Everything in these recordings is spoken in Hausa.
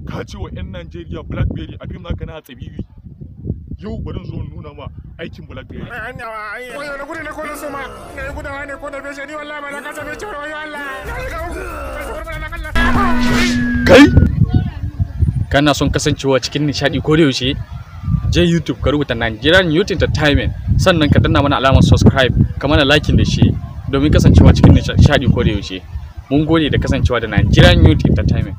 Ka ce wa 'yan Najeriya Blackberry a fim naka na tsabibi. Yau bari zo nuna ma aikin Blackberry. Wayo na gudu ne ko na soma. Na yi gudawa ne ko da beshe ni wallahi ba na kasa bai cewa wayo Allah. Kai? Kana son kasancewa cikin nishadi ko da yaushe? Je YouTube ka rubuta Nigerian Youth Entertainment sannan ka danna mana alamar subscribe ka mana liking da shi domin kasancewa cikin nishadi ko da yaushe. Mun gode da kasancewa da Nigerian Youth Entertainment.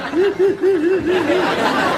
Ha ha ha ha!